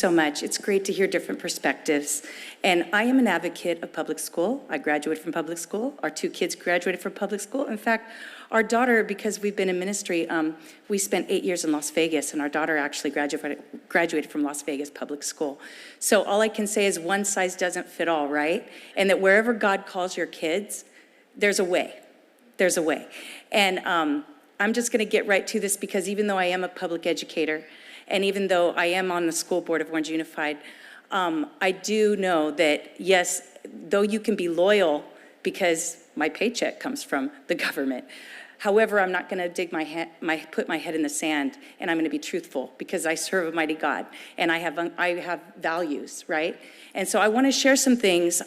So much. It's great to hear different perspectives. And I am an advocate of public school. I graduated from public school. Our two kids graduated from public school. In fact, our daughter, because we've been in ministry, we spent 8 years in Las Vegas, and our daughter actually graduated from Las Vegas public school. So all I can say is one size doesn't fit all, right? And that wherever God calls your kids, there's a way. There's a way. And I'm just going to get right to this, because even though I am a public educator, and even though I am on the school board of Orange Unified, I do know that, yes, though you can be loyal because my paycheck comes from the government, however, I'm not going to put my head in the sand, and I'm going to be truthful, because I serve a mighty God, and I have values, right? And so I want to share some things,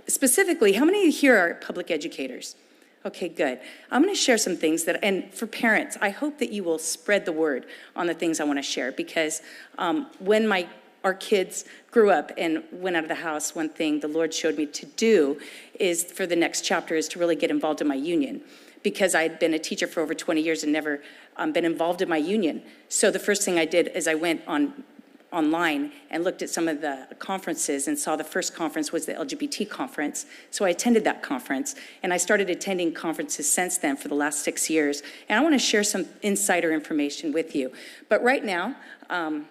specifically. How many of you here are public educators? Okay, good. I'm going to share some things that, and for parents, I hope that you will spread the word on the things I want to share, because when our kids grew up and went out of the house, one thing the Lord showed me to do is, for the next chapter, is to really get involved in my union, because I'd been a teacher for over 20 years and never been involved in my union. So the first thing I did is I went online and looked at some of the conferences and saw the first conference was the LGBT conference. So I attended that conference, and I started attending conferences since then for the last 6 years. And I want to share some insider information with you. But right now, we're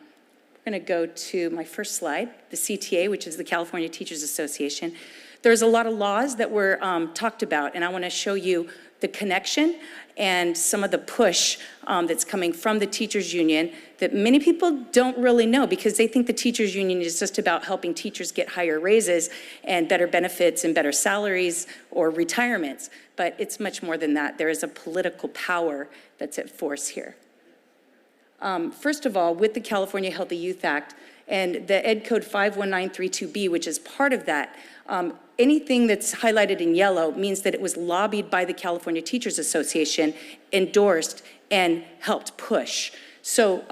going to go to my first slide, the CTA, which is the California Teachers Association. There's a lot of laws that were talked about, and I want to show you the connection and some of the push that's coming from the teachers union that many people don't really know, because they think the teachers union is just about helping teachers get higher raises and better benefits and better salaries or retirements. But it's much more than that. There is a political power that's at force here. First of all, with the California Healthy Youth Act and the Ed Code 51932B, which is part of that, anything that's highlighted in yellow means that it was lobbied by the California Teachers Association, endorsed, and helped push. So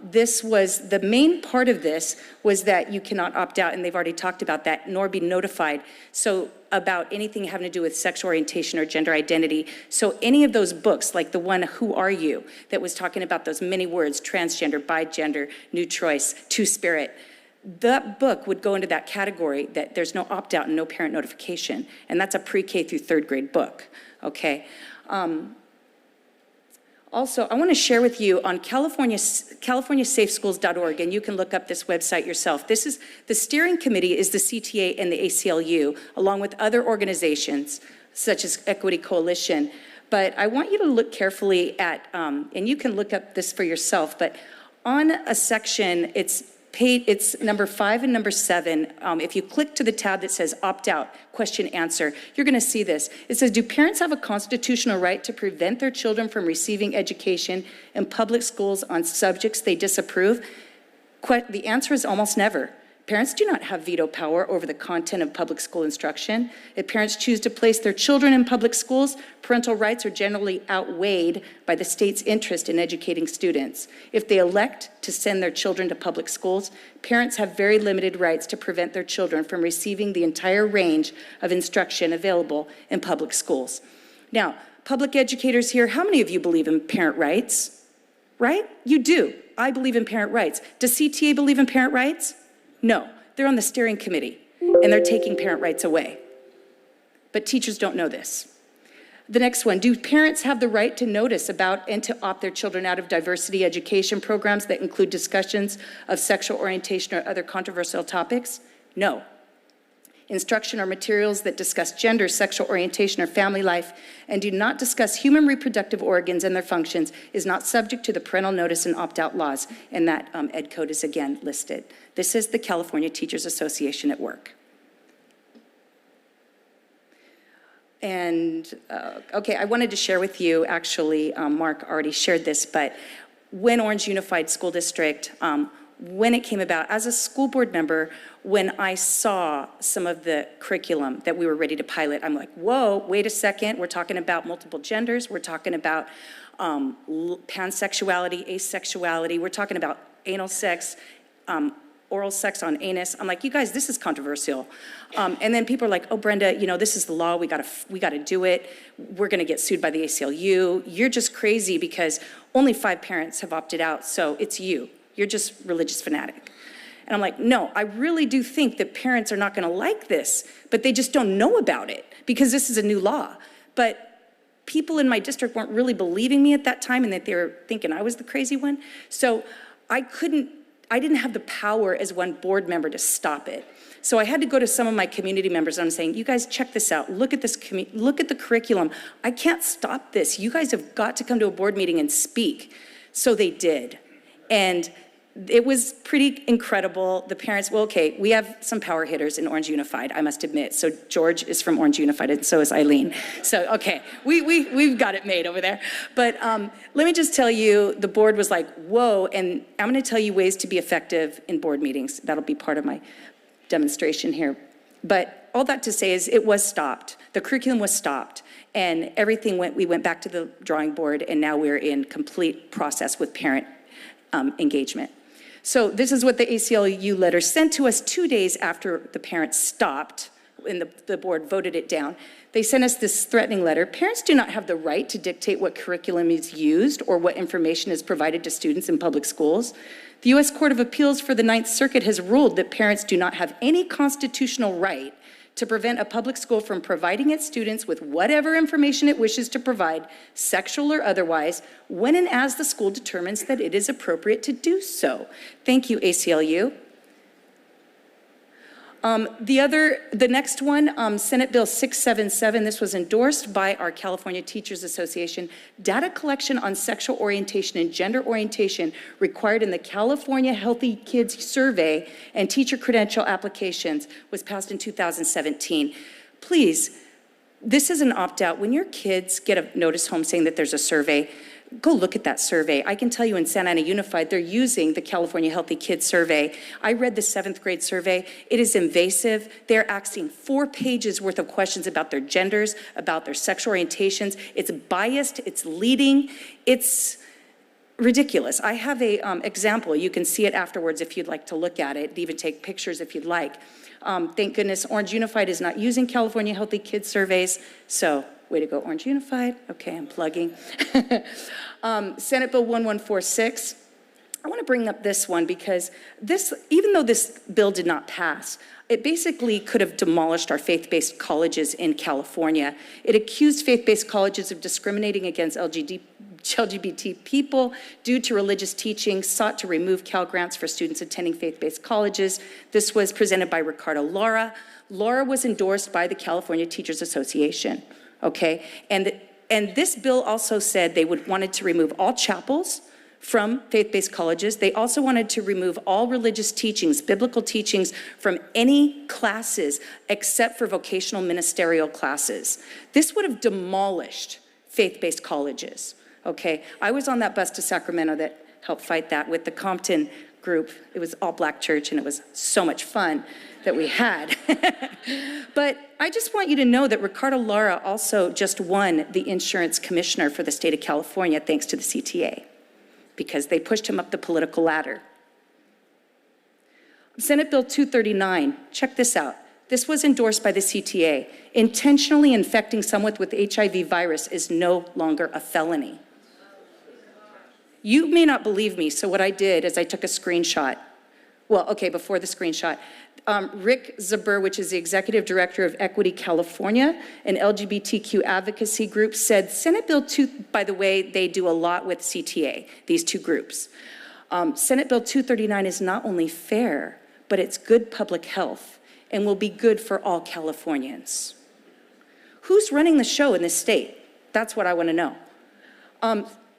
this was, the main part of this was that you cannot opt out, and they've already talked about that, nor be notified. So about anything having to do with sexual orientation or gender identity. So any of those books, like the one, Who Are You?, that was talking about those many words, transgender, bigender, new choice, two-spirit, that book would go into that category that there's no opt-out and no parent notification. And that's a pre-K through third grade book, okay? Also, I want to share with you on californiasafeschools.org, and you can look up this website yourself. This is, the steering committee is the CTA and the ACLU, along with other organizations, such as Equity Coalition. But I want you to look carefully at, and you can look up this for yourself, but on a section, it's number 5 and number 7. If you click to the tab that says opt out, question answer, you're going to see this. It says, do parents have a constitutional right to prevent their children from receiving education in public schools on subjects they disapprove? The answer is almost never. Parents do not have veto power over the content of public school instruction. If parents choose to place their children in public schools, parental rights are generally outweighed by the state's interest in educating students. If they elect to send their children to public schools, parents have very limited rights to prevent their children from receiving the entire range of instruction available in public schools. Now, public educators here, how many of you believe in parent rights? Right? You do. I believe in parent rights. Does CTA believe in parent rights? No, they're on the steering committee, and they're taking parent rights away. But teachers don't know this. The next one, do parents have the right to notice about and to opt their children out of diversity education programs that include discussions of sexual orientation or other controversial topics? No. Instruction or materials that discuss gender, sexual orientation, or family life and do not discuss human reproductive organs and their functions is not subject to the parental notice and opt-out laws, and that Ed Code is again listed. This is the California Teachers Association at work. And, okay, I wanted to share with you, actually, Mark already shared this, but when Orange Unified School District, when it came about, as a school board member, when I saw some of the curriculum that we were ready to pilot, I'm like, whoa, wait a second, we're talking about multiple genders, we're talking about pansexuality, asexuality, we're talking about anal sex, oral sex on anus. I'm like, you guys, this is controversial. And then people are like, oh, Brenda, you know, this is the law, we gotta do it. We're gonna get sued by the ACLU. You're just crazy because only 5 parents have opted out, so it's you. You're just religious fanatic. And I'm like, no, I really do think that parents are not going to like this, but they just don't know about it because this is a new law. But people in my district weren't really believing me at that time, and that they were thinking I was the crazy one. So I didn't have the power as one board member to stop it. So I had to go to some of my community members, and I'm saying, you guys check this out. Look at this, look at the curriculum. I can't stop this. You guys have got to come to a board meeting and speak. So they did. And it was pretty incredible. The parents, well, okay, we have some power hitters in Orange Unified, I must admit. So George is from Orange Unified, and so is Eileen. So, okay, we've got it made over there. But let me just tell you, the board was like, whoa, and I'm gonna tell you ways to be effective in board meetings. That'll be part of my demonstration here. But all that to say is it was stopped. The curriculum was stopped, and we went back to the drawing board, and now we're in complete process with parent engagement. So this is what the ACLU letter sent to us 2 days after the parents stopped and the board voted it down. They sent us this threatening letter. Parents do not have the right to dictate what curriculum is used or what information is provided to students in public schools. The U.S. Court of Appeals for the Ninth Circuit has ruled that parents do not have any constitutional right to prevent a public school from providing its students with whatever information it wishes to provide, sexual or otherwise, when and as the school determines that it is appropriate to do so. Thank you, ACLU. The next one, Senate Bill 677, this was endorsed by our California Teachers Association. Data collection on sexual orientation and gender orientation required in the California Healthy Kids Survey and teacher credential applications was passed in 2017. Please, this is an opt-out. When your kids get a notice home saying that there's a survey, go look at that survey. I can tell you in Santa Ana Unified, they're using the California Healthy Kids Survey. I read the 7th grade survey. It is invasive. They're asking 4 pages worth of questions about their genders, about their sexual orientations. It's biased, it's leading, it's ridiculous. I have a example. You can see it afterwards if you'd like to look at it, even take pictures if you'd like. Thank goodness Orange Unified is not using California Healthy Kids surveys, so way to go, Orange Unified. Okay, I'm plugging. Senate Bill 1146. I want to bring up this one because even though this bill did not pass, it basically could have demolished our faith-based colleges in California. It accused faith-based colleges of discriminating against LGBT people due to religious teaching, sought to remove Cal grants for students attending faith-based colleges. This was presented by Ricardo Lara. Lara was endorsed by the California Teachers Association. Okay, and this bill also said they wanted to remove all chapels from faith-based colleges. They also wanted to remove all religious teachings, biblical teachings, from any classes except for vocational ministerial classes. This would have demolished faith-based colleges. Okay, I was on that bus to Sacramento that helped fight that with the Compton group. It was all black church, and it was so much fun that we had. But I just want you to know that Ricardo Lara also just won the insurance commissioner for the state of California thanks to the CTA, because they pushed him up the political ladder. Senate Bill 239, check this out. This was endorsed by the CTA. Intentionally infecting someone with HIV virus is no longer a felony. You may not believe me, so what I did is I took a screenshot. Well, okay, before the screenshot, Rick Zabur, which is the executive director of Equity California, an LGBTQ advocacy group, said Senate Bill 2, by the way, they do a lot with CTA, these two groups. Senate Bill 239 is not only fair, but it's good public health and will be good for all Californians. Who's running the show in this state? That's what I want to know.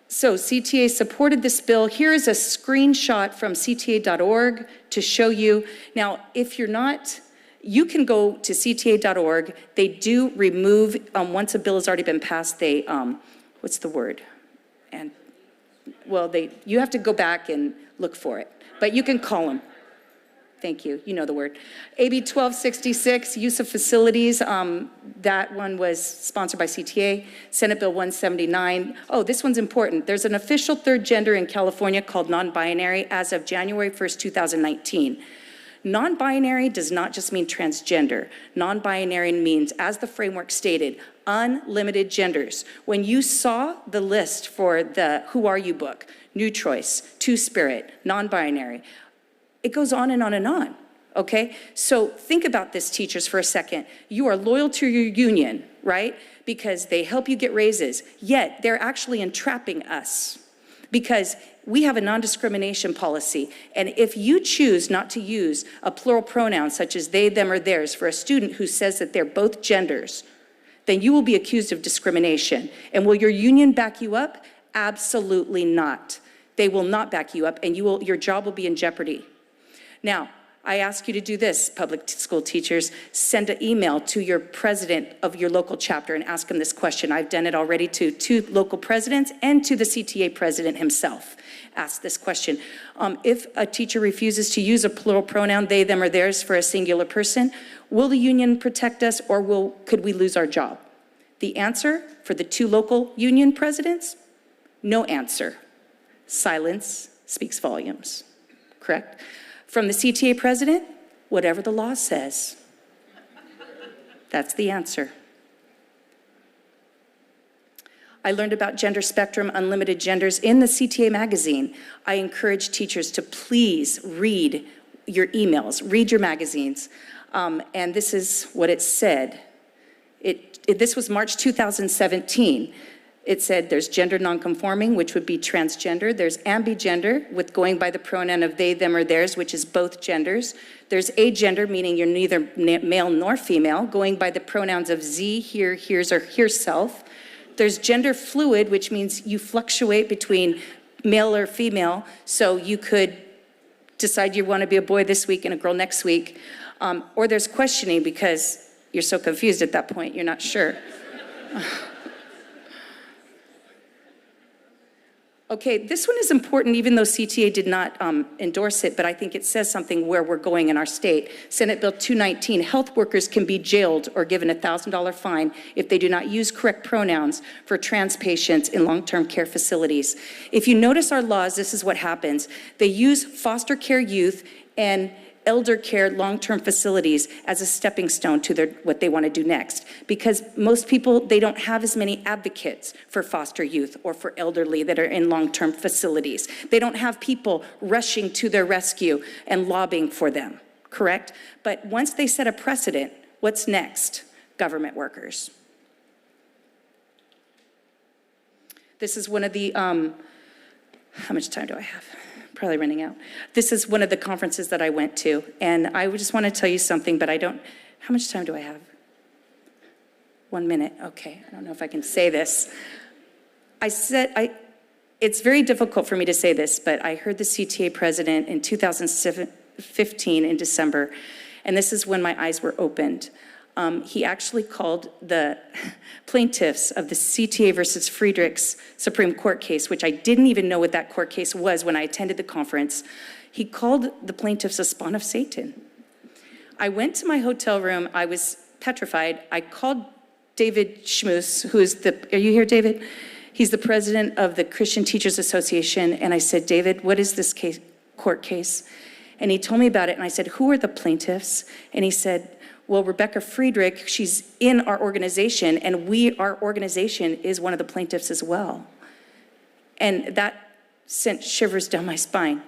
So CTA supported this bill. Here is a screenshot from CTA.org to show you. Now, if you're not, you can go to CTA.org. They do remove, once a bill has already been passed, they, what's the word? And, well, you have to go back and look for it, but you can call them. Thank you, you know the word. AB 1266, use of facilities, that one was sponsored by CTA. Senate Bill 179, oh, this one's important. There's an official third gender in California called non-binary as of January 1st, 2019. Non-binary does not just mean transgender. Non-binary means, as the framework stated, unlimited genders. When you saw the list for the Who Are You book, New Choice, Two-Spirit, non-binary, It goes on and on and on, okay? So think about this, teachers, for a second. You are loyal to your union, right? Because they help you get raises, yet they're actually entrapping us because we have a non-discrimination policy. And if you choose not to use a plural pronoun such as they, them, or theirs for a student who says that they're both genders, then you will be accused of discrimination. And will your union back you up? Absolutely not. They will not back you up, and your job will be in jeopardy. Now, I ask you to do this, public school teachers. Send an email to your president of your local chapter and ask him this question. I've done it already to 2 local presidents and to the CTA president himself. Ask this question. If a teacher refuses to use a plural pronoun, they, them, or theirs for a singular person, will the union protect us, or could we lose our job? The answer for the 2 local union presidents, no answer. Silence speaks volumes, correct? From the CTA president, whatever the law says. That's the answer. I learned about Gender Spectrum, Unlimited Genders in the CTA magazine. I encourage teachers to please read your emails, read your magazines. And this is what it said. This was March 2017. It said there's gender nonconforming, which would be transgender. There's ambigender, with going by the pronoun of they, them, or theirs, which is both genders. There's agender, meaning you're neither male nor female, going by the pronouns of ze, here, here's, or herself. There's gender fluid, which means you fluctuate between male or female, so you could decide you want to be a boy this week and a girl next week. Or there's questioning, because you're so confused at that point, you're not sure. Okay, this one is important, even though CTA did not endorse it, but I think it says something where we're going in our state. Senate Bill 219, health workers can be jailed or given a $1,000 fine if they do not use correct pronouns for trans patients in long-term care facilities. If you notice our laws, this is what happens. They use foster care youth and elder care long-term facilities as a stepping stone to what they want to do next. Because most people, they don't have as many advocates for foster youth or for elderly that are in long-term facilities. They don't have people rushing to their rescue and lobbying for them, correct? But once they set a precedent, what's next? Government workers. This is one of the, how much time do I have? Probably running out. This is one of the conferences that I went to, and I just want to tell you something, but I don't, how much time do I have? 1 minute, okay, I don't know if I can say this. It's very difficult for me to say this, but I heard the CTA president in 2015 in December, and this is when my eyes were opened. He actually called the plaintiffs of the CTA versus Friedrichs Supreme Court case, which I didn't even know what that court case was when I attended the conference. He called the plaintiffs a spawn of Satan. I went to my hotel room. I was petrified. I called David Schmus, are you here, David? He's the president of the Christian Teachers Association. And I said, David, what is this court case? And he told me about it. And I said, who are the plaintiffs? And he said, well, Rebecca Friedrich, she's in our organization, and our organization is one of the plaintiffs as well. And that sent shivers down my spine.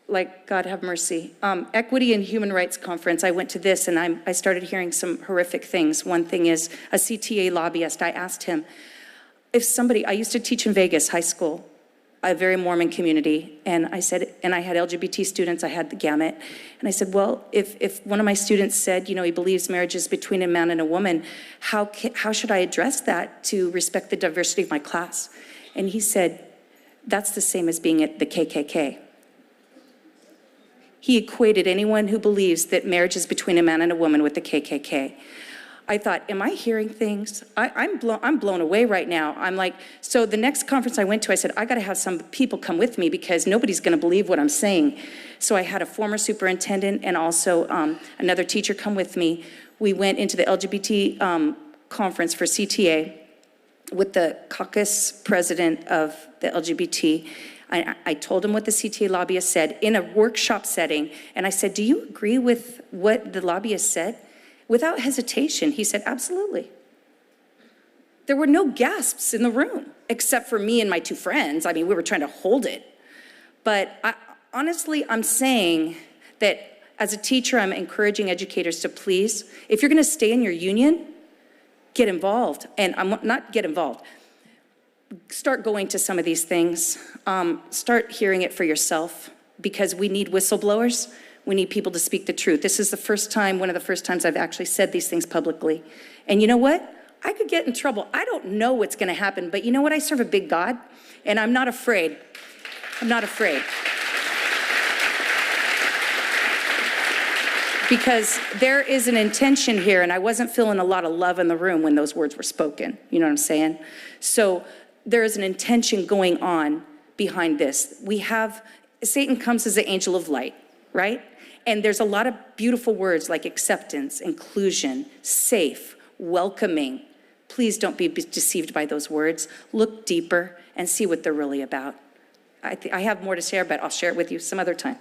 Like, God have mercy. Equity and Human Rights Conference, I went to this, and I started hearing some horrific things. One thing is, a CTA lobbyist, I asked him, if somebody, I used to teach in Vegas, high school, a very Mormon community, and I said, and I had LGBT students, I had the gamut, and I said, well, if one of my students said, he believes marriage is between a man and a woman, how should I address that to respect the diversity of my class? And he said, that's the same as being at the KKK. He equated anyone who believes that marriage is between a man and a woman with the KKK. I thought, am I hearing things? I'm blown away right now. I'm like, so the next conference I went to, I said, I got to have some people come with me because nobody's going to believe what I'm saying. So I had a former superintendent and also another teacher come with me. We went into the LGBT conference for CTA with the caucus president of the LGBT. I told him what the CTA lobbyist said in a workshop setting, and I said, do you agree with what the lobbyist said? Without hesitation, he said, absolutely. There were no gasps in the room, except for me and my two friends. I mean, we were trying to hold it. But honestly, I'm saying that as a teacher, I'm encouraging educators to please, if you're going to stay in your union, get involved. And I'm not get involved. Start going to some of these things. Start hearing it for yourself, because we need whistleblowers. We need people to speak the truth. This is the first time, one of the first times I've actually said these things publicly. And you know what? I could get in trouble. I don't know what's going to happen, but you know what? I serve a big God, and I'm not afraid. I'm not afraid. Because there is an intention here, and I wasn't feeling a lot of love in the room when those words were spoken. You know what I'm saying? So there is an intention going on behind this. Satan comes as the angel of light, right? And there's a lot of beautiful words like acceptance, inclusion, safe, welcoming. Please don't be deceived by those words. Look deeper and see what they're really about. I have more to share, but I'll share it with you some other time.